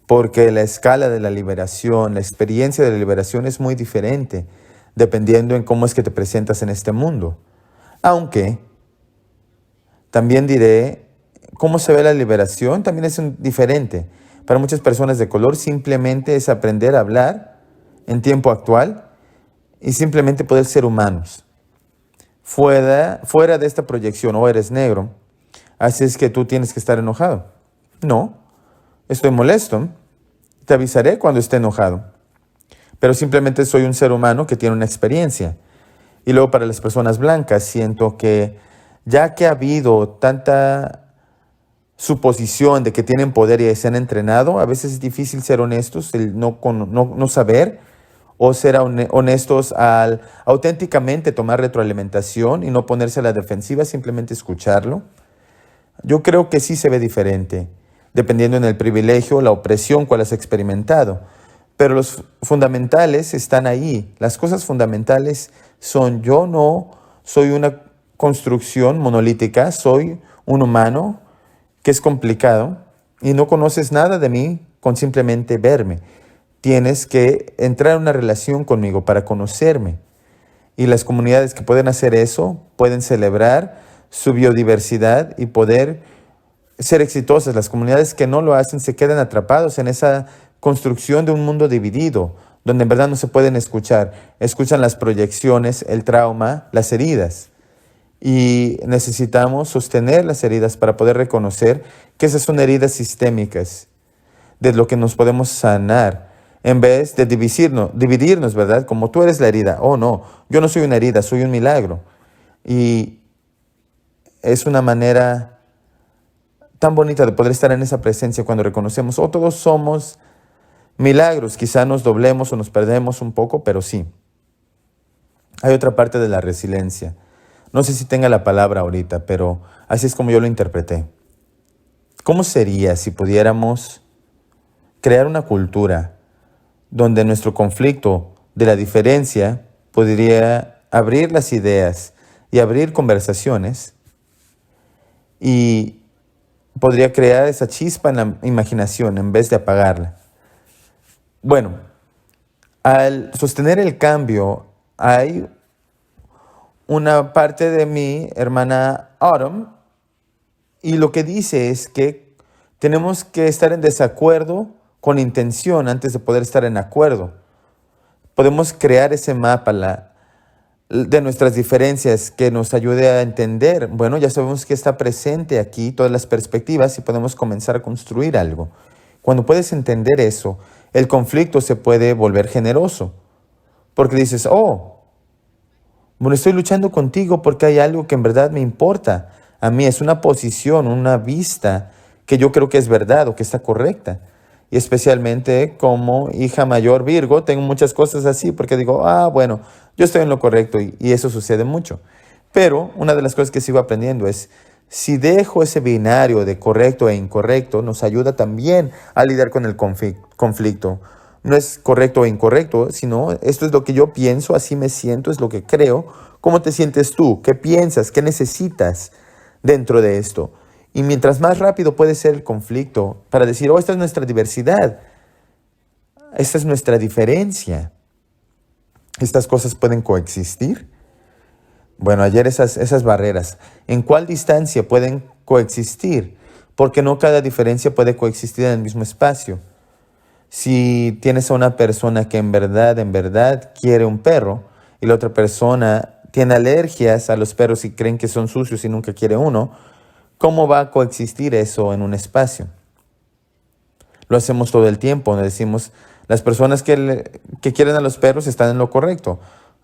porque la escala de la liberación, la experiencia de la liberación es muy diferente dependiendo en cómo es que te presentas en este mundo. Aunque también diré, cómo se ve la liberación también es diferente. Para muchas personas de color simplemente es aprender a hablar en tiempo actual y simplemente poder ser humanos. Fuera de esta proyección, o eres negro, así es que tú tienes que estar enojado. No, estoy molesto, te avisaré cuando esté enojado. Pero simplemente soy un ser humano que tiene una experiencia. Y luego para las personas blancas siento que ya que ha habido tanta suposición de que tienen poder y se han entrenado, a veces es difícil ser honestos, el no saber, o ser honestos al auténticamente tomar retroalimentación y no ponerse a la defensiva, simplemente escucharlo. Yo creo que sí se ve diferente, dependiendo en el privilegio, la opresión cual has experimentado. Pero los fundamentales están ahí. Las cosas fundamentales son, yo no soy una construcción monolítica, soy un humano que es complicado y no conoces nada de mí con simplemente verme. Tienes que entrar en una relación conmigo para conocerme. Y las comunidades que pueden hacer eso pueden celebrar su biodiversidad y poder ser exitosas. Las comunidades que no lo hacen se quedan atrapados en esa construcción de un mundo dividido, donde en verdad no se pueden escuchar. Escuchan las proyecciones, el trauma, las heridas. Y necesitamos sostener las heridas para poder reconocer que esas son heridas sistémicas, de lo que nos podemos sanar, en vez de dividirnos, ¿verdad? Como tú eres la herida. Oh, no, yo no soy una herida, soy un milagro. Y es una manera tan bonita de poder estar en esa presencia cuando reconocemos, oh, todos somos milagros. Quizá nos doblemos o nos perdemos un poco, pero sí. Hay otra parte de la resiliencia. No sé si tenga la palabra ahorita, pero así es como yo lo interpreté. ¿Cómo sería si pudiéramos crear una cultura donde nuestro conflicto de la diferencia podría abrir las ideas y abrir conversaciones y podría crear esa chispa en la imaginación en vez de apagarla? Bueno, al sostener el cambio, hay una parte de mi hermana Autumn, y lo que dice es que tenemos que estar en desacuerdo con intención antes de poder estar en acuerdo. Podemos crear ese mapa de nuestras diferencias que nos ayude a entender. Bueno, ya sabemos que está presente aquí todas las perspectivas y podemos comenzar a construir algo. Cuando puedes entender eso, el conflicto se puede volver generoso. Porque dices, oh, bueno, estoy luchando contigo porque hay algo que en verdad me importa. A mí es una posición, una vista que yo creo que es verdad o que está correcta. Y especialmente como hija mayor Virgo, tengo muchas cosas así porque digo, bueno, yo estoy en lo correcto y eso sucede mucho. Pero una de las cosas que sigo aprendiendo es, si dejo ese binario de correcto e incorrecto, nos ayuda también a lidiar con el conflicto. No es correcto o incorrecto, sino esto es lo que yo pienso, así me siento, es lo que creo. ¿Cómo te sientes tú? ¿Qué piensas? ¿Qué necesitas dentro de esto? Y mientras más rápido puede ser el conflicto para decir, oh, esta es nuestra diversidad, esta es nuestra diferencia, estas cosas pueden coexistir. Bueno, ayer esas barreras, ¿en cuál distancia pueden coexistir? Porque no cada diferencia puede coexistir en el mismo espacio. Si tienes a una persona que en verdad quiere un perro y la otra persona tiene alergias a los perros y creen que son sucios y nunca quiere uno, ¿cómo va a coexistir eso en un espacio? Lo hacemos todo el tiempo, nos decimos, las personas que quieren a los perros están en lo correcto.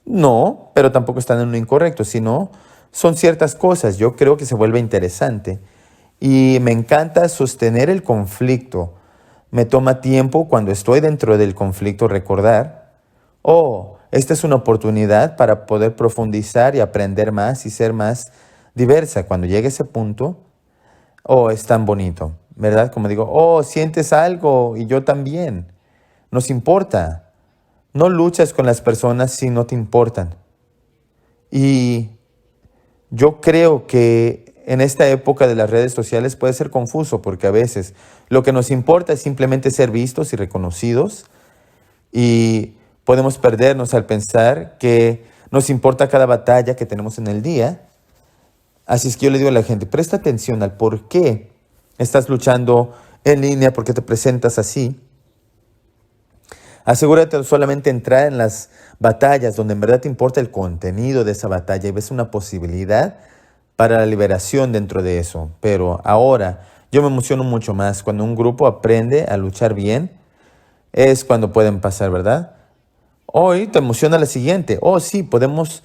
No, pero tampoco están en lo incorrecto, sino son ciertas cosas. Yo creo que se vuelve interesante y me encanta sostener el conflicto. Me toma tiempo cuando estoy dentro del conflicto recordar, oh, esta es una oportunidad para poder profundizar y aprender más y ser más diversa. Cuando llegue ese punto, oh, es tan bonito, ¿verdad? Como digo, oh, sientes algo y yo también. Nos importa. No luchas con las personas si no te importan. Y yo creo que en esta época de las redes sociales puede ser confuso porque a veces lo que nos importa es simplemente ser vistos y reconocidos y podemos perdernos al pensar que nos importa cada batalla que tenemos en el día. Así es que yo le digo a la gente, presta atención al por qué estás luchando en línea, por qué te presentas así. Asegúrate de solamente entrar en las batallas donde en verdad te importa el contenido de esa batalla y ves una posibilidad para la liberación dentro de eso. Pero ahora yo me emociono mucho más cuando un grupo aprende a luchar bien, es cuando pueden pasar, ¿verdad? Hoy te emociona la siguiente, oh sí, podemos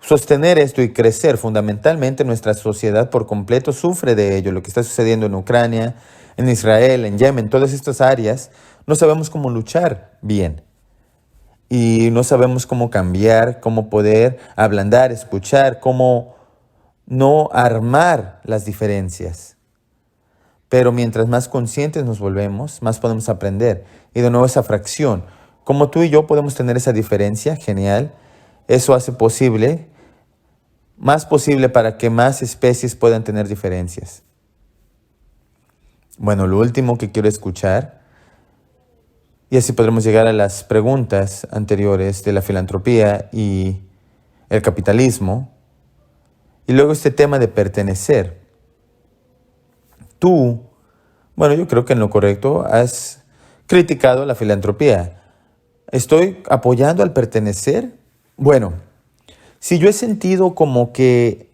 sostener esto y crecer. Fundamentalmente nuestra sociedad por completo sufre de ello, lo que está sucediendo en Ucrania, en Israel, en Yemen, todas estas áreas. No sabemos cómo luchar bien y no sabemos cómo cambiar, cómo poder ablandar, escuchar, cómo no armar las diferencias. Pero mientras más conscientes nos volvemos, más podemos aprender. Y de nuevo esa fracción. Como tú y yo podemos tener esa diferencia, genial. Eso hace más posible para que más especies puedan tener diferencias. Bueno, lo último que quiero escuchar, y así podremos llegar a las preguntas anteriores de la filantropía y el capitalismo, y luego este tema de pertenecer. Yo creo que en lo correcto has criticado la filantropía. ¿Estoy apoyando al pertenecer? Bueno, si yo he sentido como que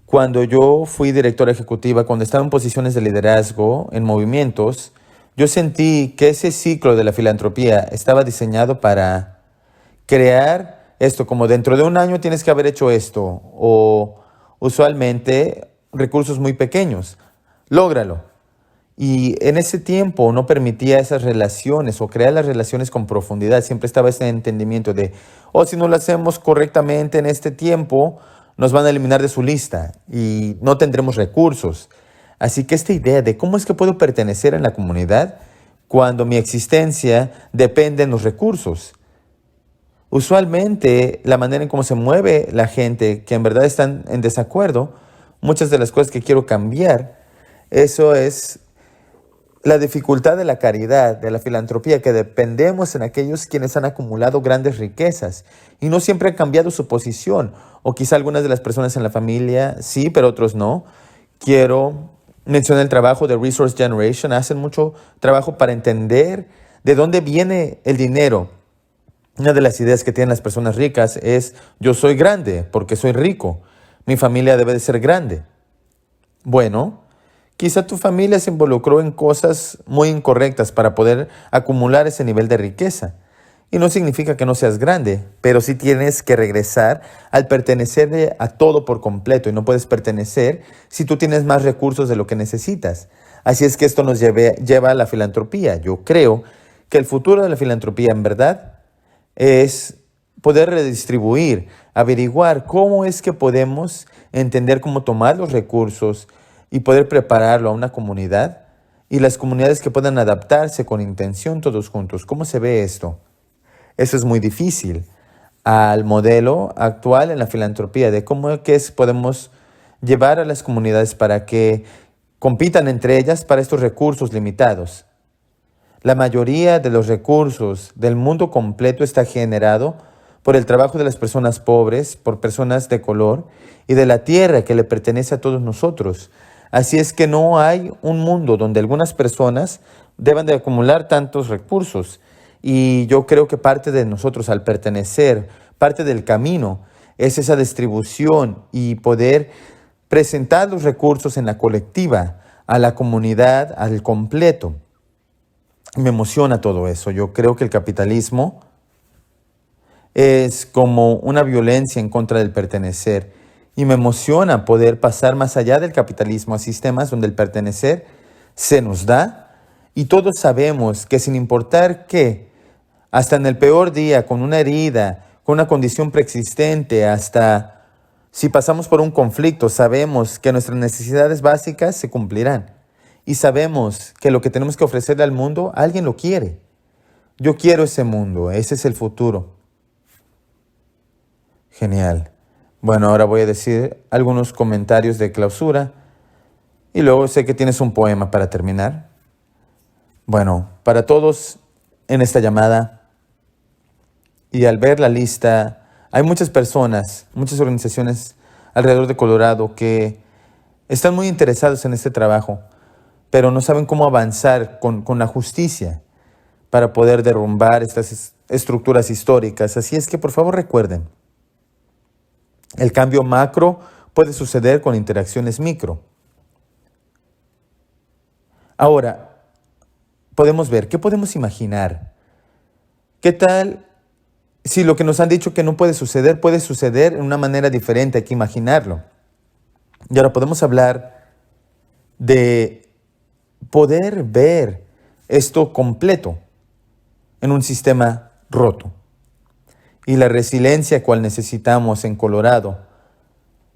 cuando yo fui directora ejecutiva, cuando estaba en posiciones de liderazgo, en movimientos, yo sentí que ese ciclo de la filantropía estaba diseñado para crear esto, como dentro de un año tienes que haber hecho esto, o usualmente recursos muy pequeños. Lógralo. Y en ese tiempo no permitía esas relaciones o crear las relaciones con profundidad. Siempre estaba ese entendimiento de, si no lo hacemos correctamente en este tiempo, nos van a eliminar de su lista y no tendremos recursos. Así que esta idea de cómo es que puedo pertenecer en la comunidad cuando mi existencia depende de los recursos. Usualmente la manera en cómo se mueve la gente que en verdad están en desacuerdo, muchas de las cosas que quiero cambiar, eso es la dificultad de la caridad, de la filantropía, que dependemos en aquellos quienes han acumulado grandes riquezas y no siempre han cambiado su posición, o quizá algunas de las personas en la familia sí, pero otros no. Quiero mencionar el trabajo de Resource Generation. Hacen mucho trabajo para entender de dónde viene el dinero. Una de las ideas que tienen las personas ricas es: yo soy grande porque soy rico, mi familia debe de ser grande. Bueno, quizá tu familia se involucró en cosas muy incorrectas para poder acumular ese nivel de riqueza. Y no significa que no seas grande, pero sí tienes que regresar al pertenecer a todo por completo. Y no puedes pertenecer si tú tienes más recursos de lo que necesitas. Así es que esto nos lleva a la filantropía. Yo creo que el futuro de la filantropía en verdad es poder redistribuir, averiguar cómo es que podemos entender cómo tomar los recursos y poder prepararlo a una comunidad, y las comunidades que puedan adaptarse con intención todos juntos. ¿Cómo se ve esto? Eso es muy difícil al modelo actual en la filantropía de cómo podemos llevar a las comunidades para que compitan entre ellas para estos recursos limitados. La mayoría de los recursos del mundo completo está generado por el trabajo de las personas pobres, por personas de color y de la tierra que le pertenece a todos nosotros. Así es que no hay un mundo donde algunas personas deban de acumular tantos recursos. Y yo creo que parte de nosotros al pertenecer, parte del camino, es esa distribución y poder presentar los recursos en la colectiva, a la comunidad, al completo. Me emociona todo eso. Yo creo que el capitalismo es como una violencia en contra del pertenecer. Y me emociona poder pasar más allá del capitalismo a sistemas donde el pertenecer se nos da. Y todos sabemos que sin importar qué, hasta en el peor día, con una herida, con una condición preexistente, hasta si pasamos por un conflicto, sabemos que nuestras necesidades básicas se cumplirán. Y sabemos que lo que tenemos que ofrecerle al mundo, alguien lo quiere. Yo quiero ese mundo, ese es el futuro. Genial. Bueno, ahora voy a decir algunos comentarios de clausura y luego sé que tienes un poema para terminar. Bueno, para todos en esta llamada y al ver la lista, hay muchas personas, muchas organizaciones alrededor de Colorado que están muy interesados en este trabajo, pero no saben cómo avanzar con la justicia para poder derrumbar estas estructuras históricas. Así es que por favor recuerden, el cambio macro puede suceder con interacciones micro. Ahora, podemos ver, ¿qué podemos imaginar? ¿Qué tal si lo que nos han dicho que no puede suceder en una manera diferente? Hay que imaginarlo. Y ahora podemos hablar de poder ver esto completo en un sistema roto. Y la resiliencia cual necesitamos en Colorado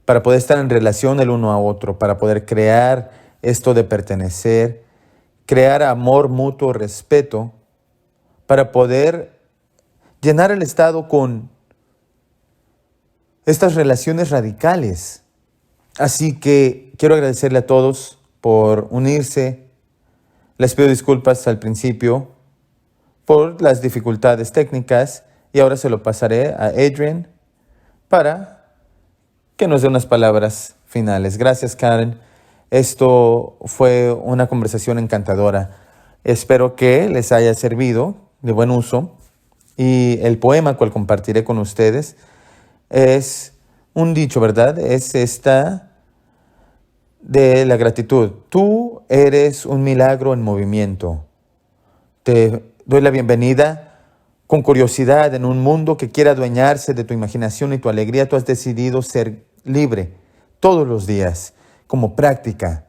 para poder estar en relación el uno a otro, para poder crear esto de pertenecer, crear amor mutuo, respeto, para poder llenar el Estado con estas relaciones radicales. Así que quiero agradecerle a todos por unirse. Les pido disculpas al principio por las dificultades técnicas y ahora se lo pasaré a Adrian para que nos dé unas palabras finales. Gracias, Karen. Esto fue una conversación encantadora. Espero que les haya servido de buen uso Y el poema cual compartiré con ustedes es un dicho, ¿verdad? Es esta de la gratitud. Tú eres un milagro en movimiento. Te doy la bienvenida con curiosidad en un mundo que quiere adueñarse de tu imaginación y tu alegría. Tú has decidido ser libre todos los días, como práctica.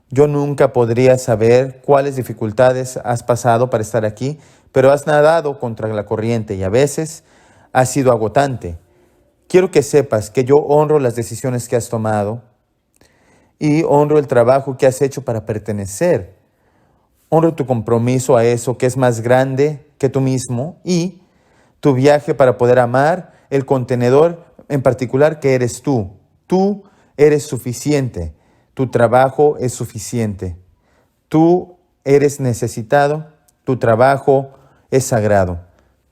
Yo nunca podría saber cuáles dificultades has pasado para estar aquí, pero has nadado contra la corriente y a veces ha sido agotante. Quiero que sepas que yo honro las decisiones que has tomado y honro el trabajo que has hecho para pertenecer. Honro tu compromiso a eso que es más grande que tú mismo y tu viaje para poder amar el contenedor en particular que eres tú. Tú eres suficiente. Tu trabajo es suficiente. Tú eres necesitado. Tu trabajo es sagrado.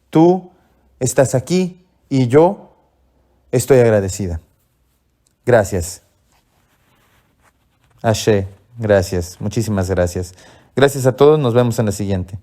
Tú estás aquí y yo estoy agradecida. Gracias. Ashe, gracias. Muchísimas gracias. Gracias a todos. Nos vemos en la siguiente.